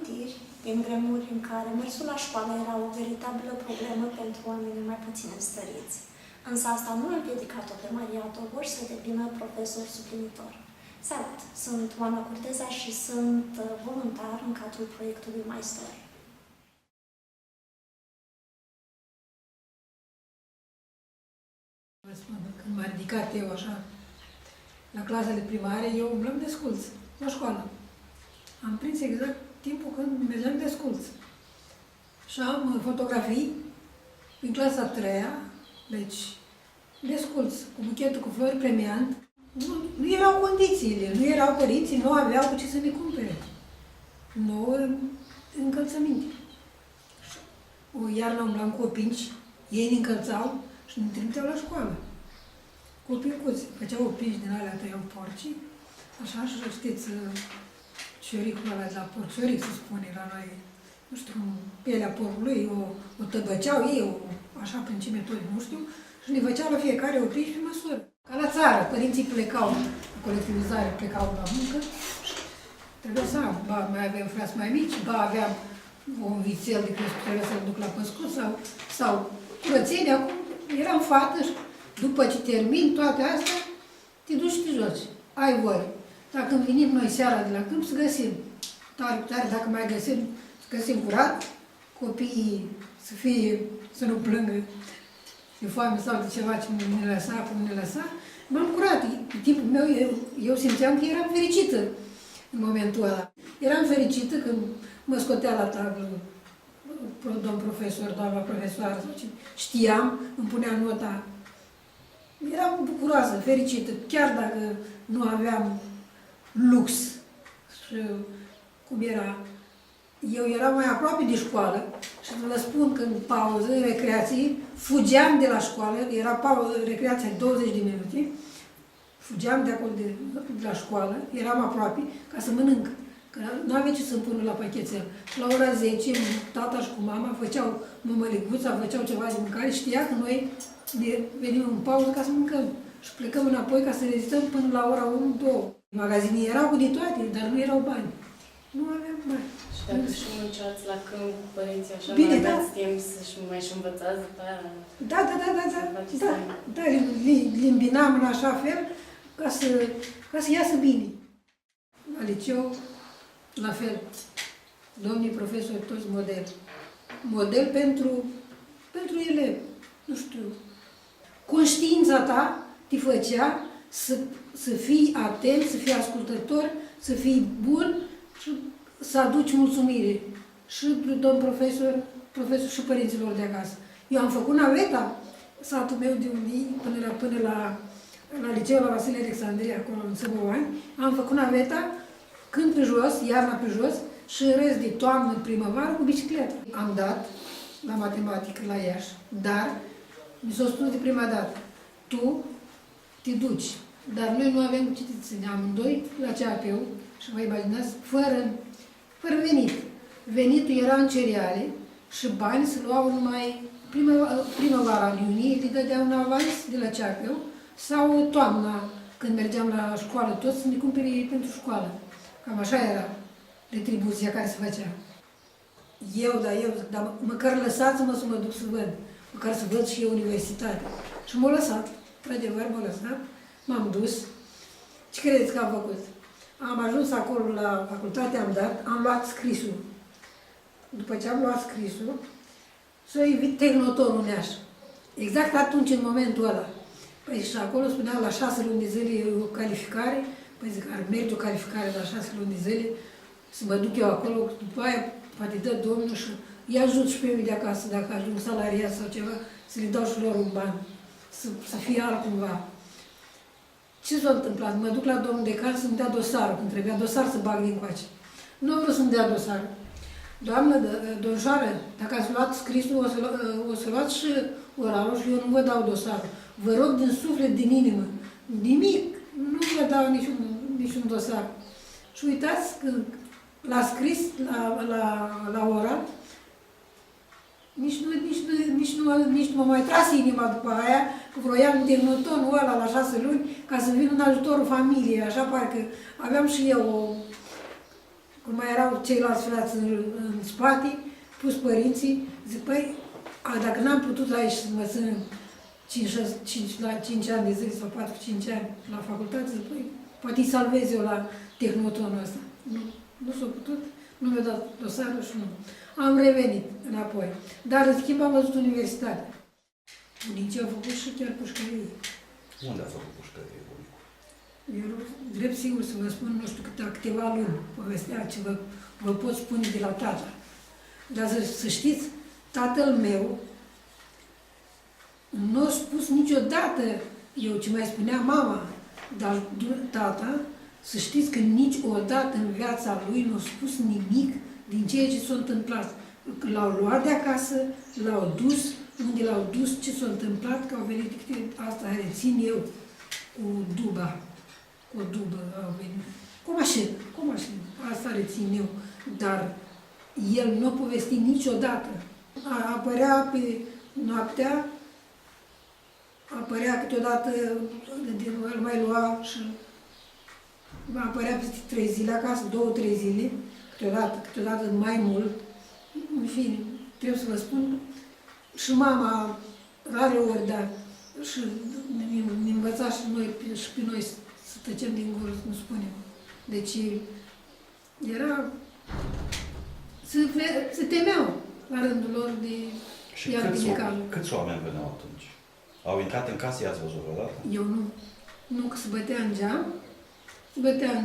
amintiri din vremuri în care mersul la școală era o veritabilă problemă pentru oamenii mai puțin înstăriți. Însă asta nu a împiedicat-o pe Maria Tobor să devină profesor suplinitor. Salut! Sunt Oana Curteza și sunt voluntar în cadrul proiectului My Story. Când m-am ridicat eu așa, la clasele primare, eu umblam desculț, la școală. Am prins exact timpul când mergeam desculț. Și am fotografii în clasa a treia, deci desculț, cu buchetul cu flori premiant. Nu erau condițiile, nu erau părinții, nu aveau cu ce să ne cumpere. Nouă încălțăminte. O iarnă umblam cu opinci, ei ne încălțau și ne trimiteau la școală. Cu opincuți. Făceau opinci din alea, tăiau porcii, așa, și știți, cioricul ăla de la porc, cioric se spune la noi, nu știu, pielea porcului, o tăbăceau ei, așa, prin ce metode, nu știu, și ne făceau la fiecare opinci pe măsură. Ca la țară, părinții plecau, la colectivizare, plecau la muncă și trebuia să am, ba, mai aveam frați mai mici, ba, aveam un vițel de crescut, trebuia să-l duc la păscut sau curățenie, acum eram fată și după ce termin toate astea, te duci și te joci. Ai voie. Dacă venim noi seara de la câmp, să găsim. Tare, dacă mai găsim, să găsim curat, copiii să nu plângă de foame sau de ceva ce nu ne lăsa, cum ne lăsa. M-am curat. În timpul meu, eu simțeam că eram fericită în momentul ăla. Eram fericită când mă scotea la tablă domn profesor, doamna profesoară, sau ce știam, îmi punea nota. Eram bucuroasă, fericită, chiar dacă nu aveam lux. Și cum era, eu eram mai aproape de școală și vă spun că în pauză, în recreații, fugeam de la școală, era pauză, recreația 20 de minute, fugeam de acolo de la școală, eram aproape, ca să mănânc. Că nu aveam ce să-mi pună la pachetel. Și la ora 10, tata și cu mama făceau mămăliguța, făceau ceva de mâncare, știa că noi venim în pauză ca să mâncăm. Și plecăm înapoi ca să rezistăm până la ora 1-2. Magazinii erau cu de toate, dar nu erau bani. Nu aveam bani. Și dacă și munceați la câmp cu părinții așa, bine, mai aveți timp să-și mai și învățați după aia? Da, le îmbinam în așa fel ca să iasă bine. La liceu, la fel, domnii profesori toți model. Model pentru elevi, nu știu. Conștiința ta te făcea să fii atent, să fii ascultător, să fii bun și să aduci mulțumire și domn profesor și părinților de acasă. Eu am făcut naveta, satul meu de unii, până la liceul la Vasile Alexandria, acolo în Săbăoani, am făcut naveta când pe jos, iarna pe jos, și în rest de toamnă, primăvară, cu bicicletă. Am dat la matematică la Iași, dar mi s-a spus de prima dată, tu te duci, dar noi nu avem cu ce te ține, amândoi la CAP-ul, și vă imaginați, fără venit. Venitul era în cereale și bani se luau numai primăvara, în iunie, le dădeau un avans de la CAP-ul sau toamna, când mergeam la școală, toți să ne cumpere pentru școală. Cam așa era retribuția care se făcea. Dar măcar lăsați-mă să mă duc să văd, măcar să văd și eu universitatea. Și m-a lăsat, într-adevăr m-a lăsat, m-am dus. Ce credeți că am făcut? Am ajuns acolo la facultate, am luat scrisul. După ce am luat scrisul, s-a invit tehnotonul Neaș. Exact atunci, în momentul ăla. Păi și acolo spuneam la 6 luni de zile o calificare, păi zic, ar merge o calificare la 6 luni de zile, să mă duc eu acolo, după aia poate dă Domnul și îi ajut și pe mine de acasă, dacă ajung salariat sau ceva, să le dau și lor un ban, să fie altcumva. Ce s-a întâmplat? Mă duc la domnul decan să-mi dea dosarul, când trebuia dosar să bag din coace. Nu vreau să-mi dea dosarul. Doamnă, domnișoară, dacă ați luat scrisul, o să luați și oralul și eu nu vă dau dosarul. Vă rog din suflet, din inimă. Nimic, nu vă dau niciun dosar. Și uitați că l-a scris la oral, nici nu m-a mai tras inima după aia, că vroiam tehnotonul ăla la 6 luni ca să vin în ajutorul familiei, așa parcă aveam și eu Cum mai erau ceilalți frați în spate, pus părinții, zic, păi, dacă n-am putut aici să mă țin 5 ani de zile sau 4-5 ani la facultate, zic, păi, poate îi salvez eu la tehnotonul ăsta. Nu s-a putut, nu mi-a dat dosarul și nu. Am revenit înapoi. Dar, în schimb, am văzut universitatea. Bunicii au făcut și chiar pușcărie. Unde a făcut pușcărie bunicul? Eu, drept sigur să vă spun, nu știu, câteva luni povestea ce vă pot spune de la tata. Dar să știți, tatăl meu nu a spus niciodată, eu ce mai spunea mama, dar tata, să știți că niciodată în viața lui nu a spus nimic din ceea ce s-a întâmplat. L-au luat de acasă, l-au dus, unde l-au dus, ce s-a întâmplat, că au venit, asta rețin eu, cu duba. Cu o dubă au venit. Cu o mașină. Asta rețin eu. Dar el nu a povestit niciodată. Apărea pe noaptea, apărea câteodată, îl mai lua și apărea peste 3 zile acasă, 2-3 zile, câteodată mai mult. În fine, trebuie să vă spun, și mama rare ori, dar și ne învăța și pe noi să tăcem din gură, să nu spunem. Deci era, se temeau la rândul lor de Și iar de necalul. câți oameni veneau atunci? Au intrat în casă, i-ați văzut vreodată? Eu nu. Nu, că se bătea în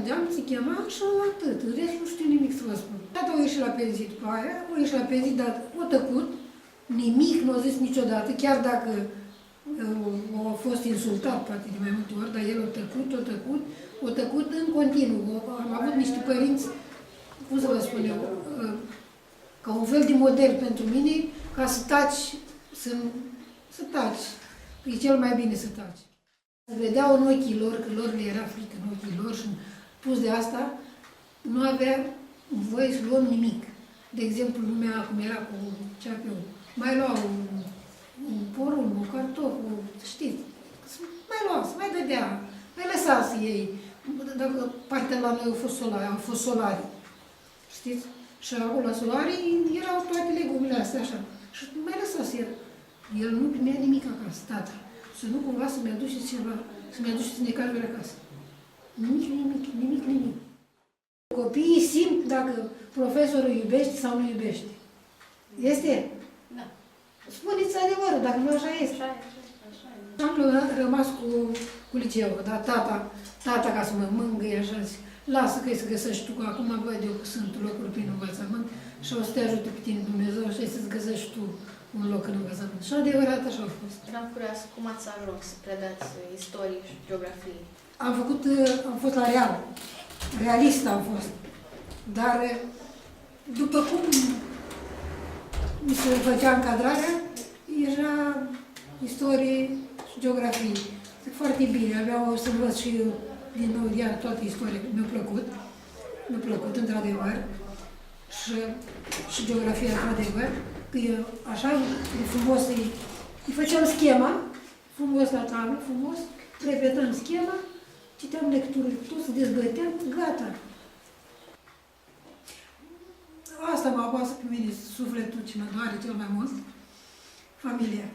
geam, se chema și atât. În rest nu știu nimic să vă spun. Tata a ieșit la pensie după aia, dar o tăcut, nimic nu a zis niciodată, chiar dacă a fost insultat poate de mai multe ori, dar el a tăcut în continuu. Am avut niște părinți, cum să vă spun eu, ca un fel de model pentru mine, ca să taci, să taci. E cel mai bine să taci. Vedeau în ochii lor, că lor le era frică în ochii lor și plus de asta, nu avea voie să luăm nimic. De exemplu, lumea cum era cu ceapiul, mai luau un porumb, un cartof, știți, mai luau, mai dădea, mai lăsa să iei. Dacă partea la noi au fost solari, știți? Și acolo la solari erau toate legumile astea așa. Și mai lăsa să ia. El nu primea nimic acasă, tata. Să nu cumva să-mi aduceți ceva, să-mi aduceți necazuri acasă. Nimic. Copiii simt dacă profesorul iubește sau nu iubește. Este? Da. Spuneți adevărul, dacă nu așa este. Am rămas cu liceul, dar tata ca să mă mângâie așa, zice, lasă că să găsești tu, că acum văd eu că sunt locuri prin învățământ și o să te ajute pe tine Dumnezeu și să-ți găsești tu un loc în învățământ. Și adevărat așa a fost. Eram curioasă, cum ați ajuns să predați istorie și geografie? Am fost la Real. Realist am fost. Dar după cum mi se făcea încadrarea, era istorie și geografie. Foarte bine, aveau să învăț și eu din nou iar toată istoria. Mi-a plăcut într-adevăr. Și geografia într-adevăr. Că eu, așa, de frumos, îi făceam schema, frumos la tablă, frumos, repetam schema, citeam lecturi, tot să dezbăteam, gata. Asta mă apasă pe mine sufletul ce mă doare cel mai mult, familia.